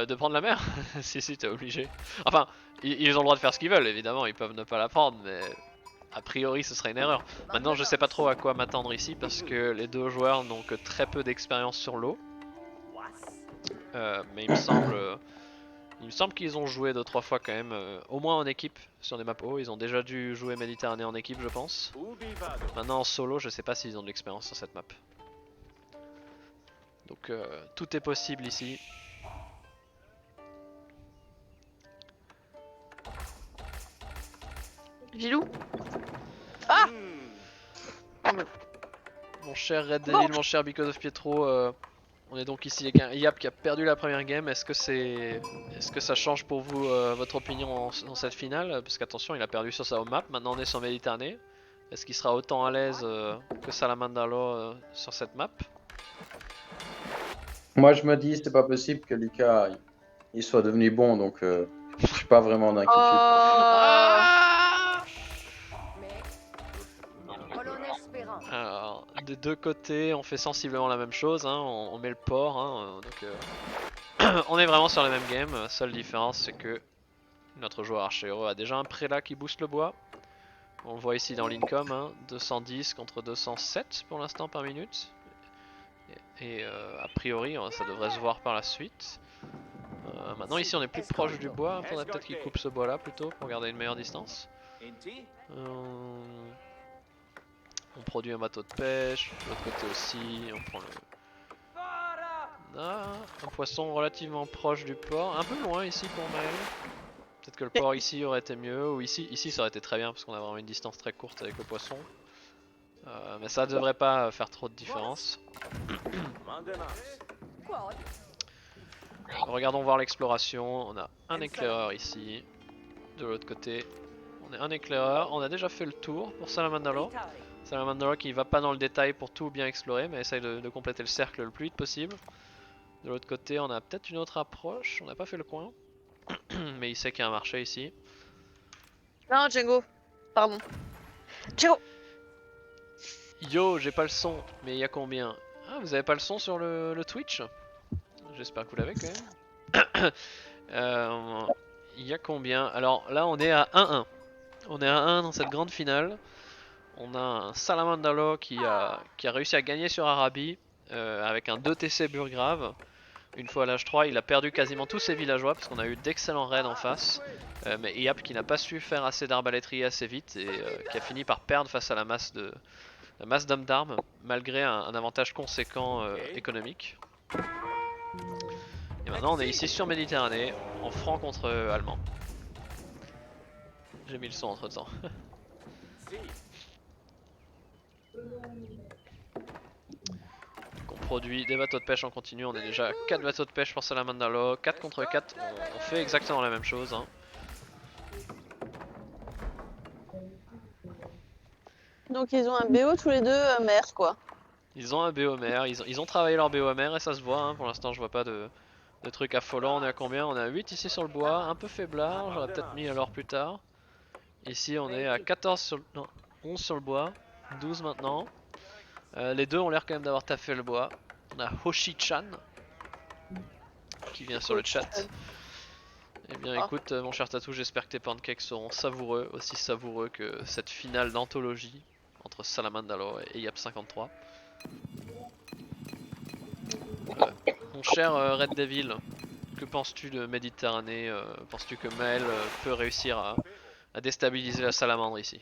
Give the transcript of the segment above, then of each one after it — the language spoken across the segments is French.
De prendre la mer. Si t'es obligé. Enfin, ils ont le droit de faire ce qu'ils veulent, évidemment, ils peuvent ne pas la prendre, mais a priori ce serait une erreur. Maintenant je sais pas trop à quoi m'attendre ici parce que les deux joueurs n'ont que très peu d'expérience sur l'eau. Mais il me semble qu'ils ont joué 2-3 fois quand même, au moins en équipe sur des maps eau. Ils ont déjà dû jouer Méditerranée en équipe, je pense. Maintenant en solo, je sais pas s'ils ont de l'expérience sur cette map. Donc tout est possible ici. Gilou. Ah. Mon cher Red Devil, mon cher Because of Pietro, on est donc ici avec un Yap qui a perdu la première game. Est-ce que ça change pour vous votre opinion dans cette finale? Parce qu'attention, il a perdu sur sa home map, maintenant on est sur Méditerranée. Est-ce qu'il sera autant à l'aise que Salamandalo sur cette map? Moi, je me dis, c'est pas possible que Lucas il soit devenu bon, donc je suis pas vraiment d'inquiétude. Ah Alors, des deux côtés, on fait sensiblement la même chose, hein, on met le port, hein, donc on est vraiment sur la même game. La seule différence, c'est que notre joueur archéro a déjà un prélat qui booste le bois. On le voit ici dans l'income, hein, 210 contre 207 pour l'instant par minute. Et a priori, ça devrait se voir par la suite. Maintenant ici on est plus proche du bois, il faudrait peut-être qu'il coupe ce bois là plutôt pour garder une meilleure distance. On produit un bateau de pêche, de l'autre côté aussi, on prend un poisson relativement proche du port, un peu loin ici pour Maël. Peut-être que le port ici aurait été mieux, ou ici ça aurait été très bien parce qu'on a vraiment une distance très courte avec le poisson. Mais ça devrait pas faire trop de différence. Regardons voir l'exploration, on a un éclaireur ici, de l'autre côté on est un éclaireur, on a déjà fait le tour pour Salamandalo. Salamandalo qui va pas dans le détail pour tout bien explorer mais essaye de compléter le cercle le plus vite possible. De l'autre côté on a peut-être une autre approche, on n'a pas fait le coin, mais il sait qu'il y a un marché ici. Non, Django. Pardon. Django. Yo, j'ai pas le son, mais il y a combien? Ah, vous avez pas le son sur le Twitch? J'espère que vous l'avez quand même. Il y a combien? Alors là on est à 1-1. On est à 1 dans cette grande finale. On a un Salamandalo qui a réussi à gagner sur Arabi avec un 2TC Burgrave. Une fois à l'âge 3, il a perdu quasiment tous ses villageois parce qu'on a eu d'excellents raids en face. Mais Iap qui n'a pas su faire assez d'arbaléterie assez vite et qui a fini par perdre face à la masse d'hommes d'armes malgré un avantage conséquent économique. Et maintenant on est ici sur Méditerranée en franc contre allemand. J'ai mis le son entre temps. On produit des bateaux de pêche en continu, on est déjà à 4 bateaux de pêche pour Salamandalo, 4 contre 4, on fait exactement la même chose. Hein. Donc ils ont un BO tous les deux mer quoi. Ils ont un BO-mer, ils ont travaillé leur BO-mer et ça se voit, hein. Pour l'instant je vois pas de trucs affolants. On est à combien? On est à 8 ici sur le bois, un peu faiblard, j'aurais peut-être mis alors plus tard. Ici on est à 14 sur le... non, 11 sur le bois, 12 maintenant. Les deux ont l'air quand même d'avoir taffé le bois. On a Hoshi-chan qui vient sur le chat. Eh bien écoute mon cher Tatou, j'espère que tes pancakes seront savoureux, aussi savoureux que cette finale d'anthologie entre Salamandalo et Yap53. Mon cher Red Devil, que penses-tu de Méditerranée? Penses-tu que Maël peut réussir à déstabiliser la salamandre ici?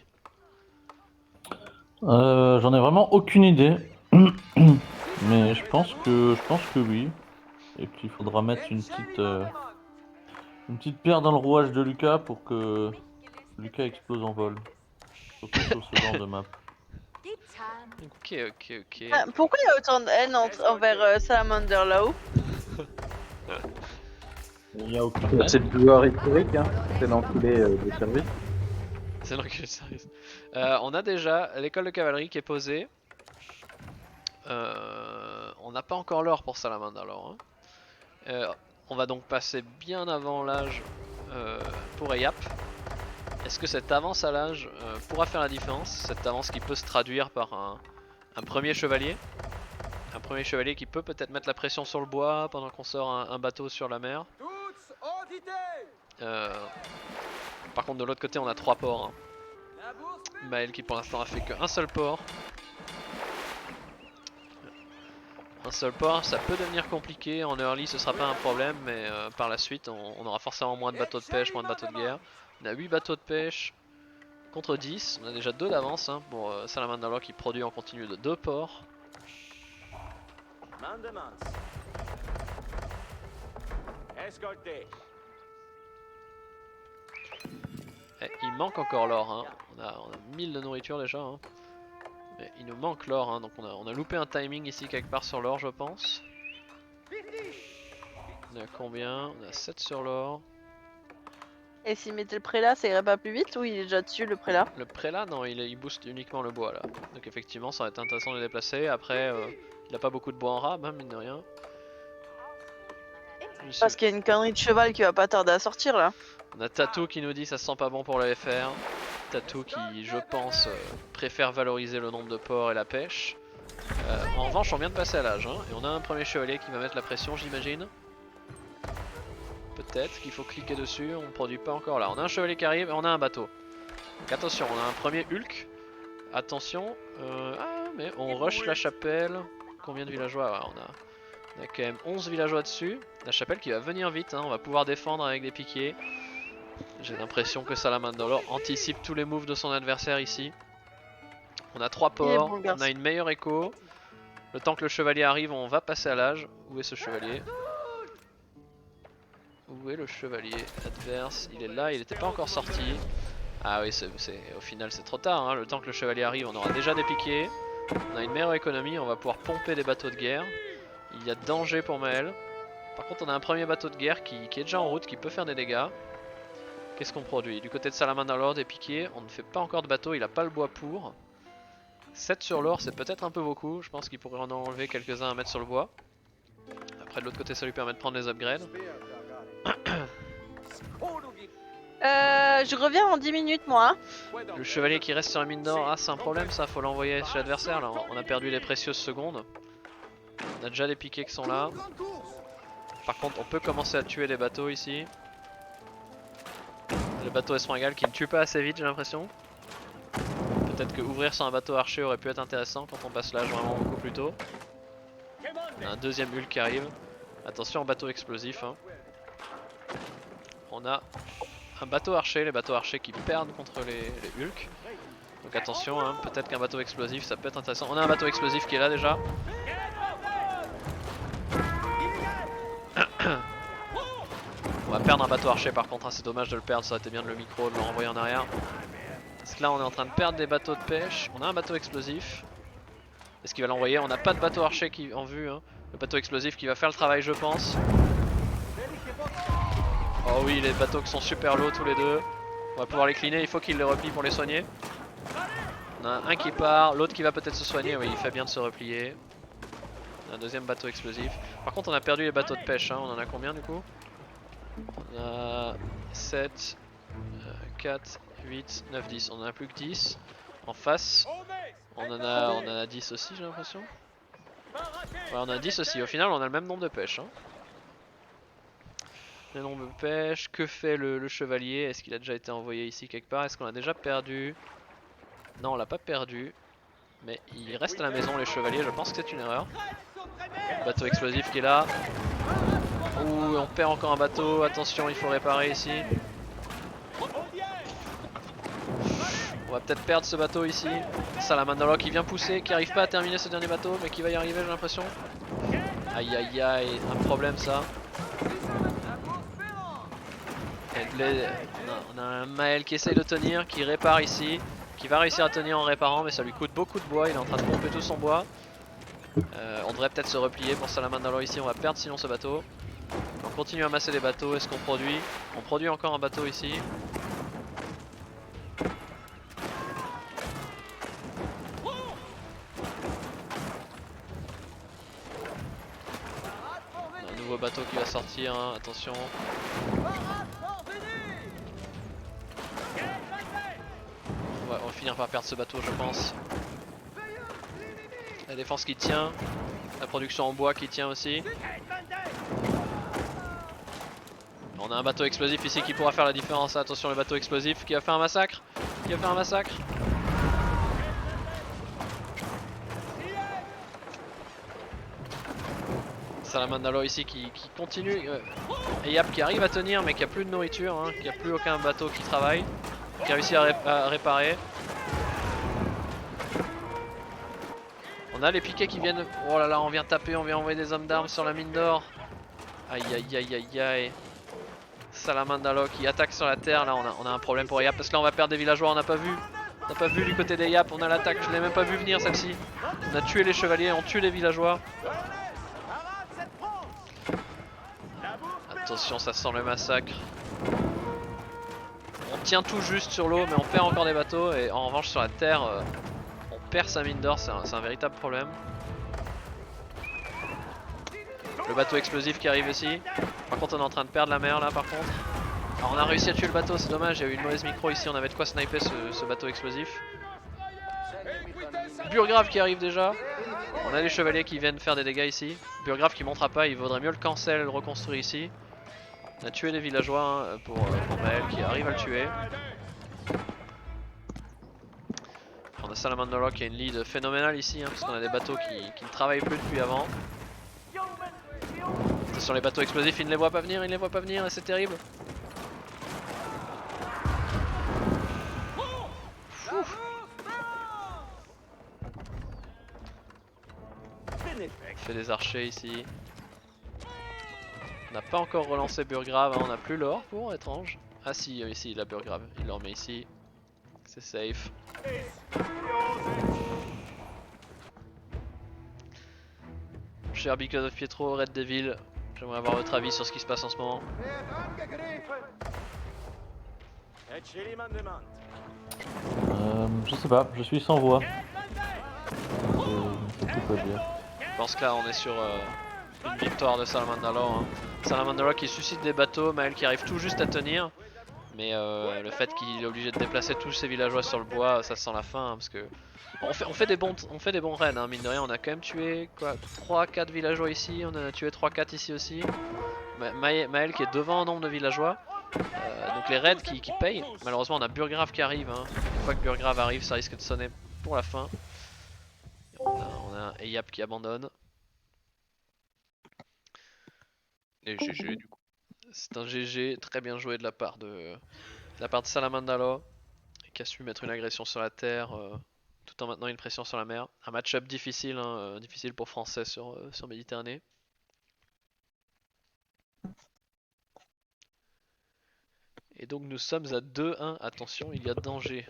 J'en ai vraiment aucune idée. Mais je pense que oui. Et qu'il faudra mettre une petite pierre dans le rouage de Lucas pour que Lucas explose en vol. Surtout sur ce genre de map. Ok. Ah, pourquoi il y a autant de haine envers Salamander là-haut? Il y a aucun... C'est le joueur historique, hein. C'est l'enculé de service. C'est l'enculé de service. On a déjà l'école de cavalerie qui est posée. On n'a pas encore l'or pour Salamander alors. Hein. On va donc passer bien avant l'âge pour Eyap. Est-ce que cette avance à l'âge pourra faire la différence? Cette avance qui peut se traduire par un premier chevalier. Un premier chevalier qui peut peut-être mettre la pression sur le bois pendant qu'on sort un bateau sur la mer. Par contre de l'autre côté on a 3 ports. Hein. Maël qui pour l'instant a fait qu'un seul port. Un seul port, ça peut devenir compliqué. En early ce sera pas un problème, mais par la suite on aura forcément moins de bateaux de pêche, moins de bateaux de guerre. On a 8 bateaux de pêche contre 10. On a déjà 2 d'avance hein, pour Salamander qui produit en continu de 2 ports. Et il manque encore l'or, hein. on a 1000 de nourriture déjà. Hein. Mais il nous manque l'or, hein. Donc on a loupé un timing ici quelque part sur l'or je pense. On a combien? On a 7 sur l'or. Et s'il mettait le prélat, ça irait pas plus vite ou il est déjà dessus le prélat? Le prélat non, il booste uniquement le bois là. Donc effectivement ça va être intéressant de le déplacer. Après il a pas beaucoup de bois en rab, hein, mine de rien. Parce qu'il y a une connerie de cheval qui va pas tarder à sortir là. On a Tatou qui nous dit ça se sent pas bon pour le FR. Tatou qui je pense préfère valoriser le nombre de ports et la pêche. En revanche on vient de passer à l'âge hein, et on a un premier chevalier qui va mettre la pression j'imagine. Peut-être qu'il faut cliquer dessus, on ne produit pas encore là. On a un chevalier qui arrive et on a un bateau. Donc attention, on a un premier Hulk. Attention, ah mais on rush la chapelle. Combien de villageois ouais, on a quand même 11 villageois dessus. La chapelle qui va venir vite, hein, on va pouvoir défendre avec des piquiers. J'ai l'impression que Salamandre anticipe tous les moves de son adversaire ici. On a 3 ports, bon, on a une meilleure écho. Le temps que le chevalier arrive, on va passer à l'âge. Où est ce chevalier? Où est le chevalier adverse? Il est là, il n'était pas encore sorti. Ah oui, au final c'est trop tard, hein. Le temps que le chevalier arrive, on aura déjà des piquets. On a une meilleure économie, on va pouvoir pomper des bateaux de guerre. Il y a danger pour Maël. Par contre on a un premier bateau de guerre qui est déjà en route, qui peut faire des dégâts. Qu'est-ce qu'on produit? Du côté de Salamander Lord des piquets, on ne fait pas encore de bateau, il a pas le bois pour. 7 sur l'or c'est peut-être un peu beaucoup, je pense qu'il pourrait en enlever quelques-uns à mettre sur le bois. Après de l'autre côté ça lui permet de prendre les upgrades. Je reviens en 10 minutes moi. Le chevalier qui reste sur la mine d'or, ah c'est un problème ça, faut l'envoyer chez l'adversaire là, on a perdu les précieuses secondes. On a déjà des piquets qui sont là. Par contre on peut commencer à tuer les bateaux ici. Le bateau Esmeralda qui ne tue pas assez vite j'ai l'impression. Peut-être que ouvrir sur un bateau archer aurait pu être intéressant quand on passe l'âge vraiment beaucoup plus tôt. On a un deuxième Hulk qui arrive. Attention au bateau explosif. Hein. On a un bateau archer, les bateaux archers qui perdent contre les Hulk. Donc attention, hein, peut-être qu'un bateau explosif ça peut être intéressant. On a un bateau explosif qui est là déjà. On va perdre un bateau archer par contre, hein, c'est dommage de le perdre, ça aurait été bien de le micro, de le renvoyer en arrière. Parce que là on est en train de perdre des bateaux de pêche, on a un bateau explosif. Est-ce qu'il va l'envoyer? On n'a pas de bateau archer qui, en vue, hein. Le bateau explosif qui va faire le travail je pense. Oh oui, les bateaux qui sont super low tous les deux. On va pouvoir les cleaner, il faut qu'il les replie pour les soigner. On a un qui part, l'autre qui va peut-être se soigner, oui il fait bien de se replier. On a un deuxième bateau explosif. Par contre on a perdu les bateaux de pêche, hein. On en a combien du coup? On a 7, 4, 8, 9, 10. On en a plus que 10. En face, on en a 10 aussi j'ai l'impression. Ouais, on a 10 aussi. Au final on a le même nombre de pêches. Hein. Le nombre de pêches. Que fait le chevalier? Est-ce qu'il a déjà été envoyé ici quelque part? Est-ce qu'on l'a déjà perdu? Non on l'a pas perdu. Mais il reste à la maison les chevaliers. Je pense que c'est une erreur. Bateau explosif qui est là. Ouh, on perd encore un bateau, attention il faut réparer ici. On va peut-être perdre ce bateau ici. Salamandre qui vient pousser, qui arrive pas à terminer ce dernier bateau mais qui va y arriver j'ai l'impression. Aïe aïe aïe, un problème ça. On a un Maël qui essaye de tenir, qui répare ici, qui va réussir à tenir en réparant mais ça lui coûte beaucoup de bois, il est en train de pomper tout son bois. On devrait peut-être se replier pour Salamandre ici, on va perdre sinon ce bateau. On continue à amasser les bateaux, est-ce qu'on produit? On produit encore un bateau ici. On a un nouveau bateau qui va sortir, hein, attention. Ouais, on va finir par perdre ce bateau je pense. La défense qui tient, la production en bois qui tient aussi. On a un bateau explosif ici qui pourra faire la différence. Attention le bateau explosif qui a fait un massacre. Qui a fait un massacre. Salamandalo ici qui continue. Et Yap qui arrive à tenir mais qui a plus de nourriture, hein, qui a plus aucun bateau qui travaille. Qui a réussi à réparer. On a les piquets qui viennent. Oh là là, on vient taper, on vient envoyer des hommes d'armes sur la mine d'or. Aïe aïe aïe aïe aïe. Salamandalo qui attaque sur la terre. Là on a un problème pour Yap parce que là on va perdre des villageois, on n'a pas vu. On n'a pas vu du côté des Yap, on a l'attaque, je l'ai même pas vu venir celle-ci. On a tué les chevaliers, on tue les villageois. Attention, ça sent le massacre. On tient tout juste sur l'eau mais on perd encore des bateaux et en revanche sur la terre on perd sa mine d'or, c'est un véritable problème. Le bateau explosif qui arrive ici. Par contre on est en train de perdre la mer là par contre. Alors on a réussi à tuer le bateau, c'est dommage, il y a eu une mauvaise micro ici, on avait de quoi sniper ce bateau explosif. Burgrave qui arrive déjà. On a les chevaliers qui viennent faire des dégâts ici. Burgrave qui montera pas, il vaudrait mieux le cancel, le reconstruire ici. On a tué les villageois hein, pour Maël qui arrive à le tuer. On a Salamandalo qui a une lead phénoménale ici, hein, parce qu'on a des bateaux qui ne travaillent plus depuis avant. Attention les bateaux explosifs, ils ne les voient pas venir, ils ne les voient pas venir et c'est terrible. Ouf. On fait des archers ici. On n'a pas encore relancé Burgrave, hein, on n'a plus l'or pour étrange. Ah si, ici il a Burgrave, il le remet ici. C'est safe. Cher Because of Pietro, Red Devil, j'aimerais avoir votre avis sur ce qui se passe en ce moment. Je sais pas, je suis sans voix. Je sais plus quoi dire. Je pense que là on est sur une victoire de Salamandalo. Hein. Salamandalo qui suscite des bateaux, Maël qui arrive tout juste à tenir. Mais le fait qu'il est obligé de déplacer tous ses villageois sur le bois, ça sent la fin. Hein, parce que on fait des bons raids, hein, mine de rien. On a quand même tué 3-4 villageois ici, on en a tué 3-4 ici aussi. Maël qui est devant en nombre de villageois. Donc les raids qui payent. Malheureusement on a Burgrave qui arrive. Hein. Une fois que Burgrave arrive ça risque de sonner pour la fin. On a Eyap qui abandonne. Et GG du coup. C'est un GG très bien joué de la part de Salamandalo qui a su mettre une agression sur la terre tout en maintenant une pression sur la mer. Un match-up difficile, hein, difficile pour Français sur Méditerranée. Et donc nous sommes à 2-1, attention il y a danger.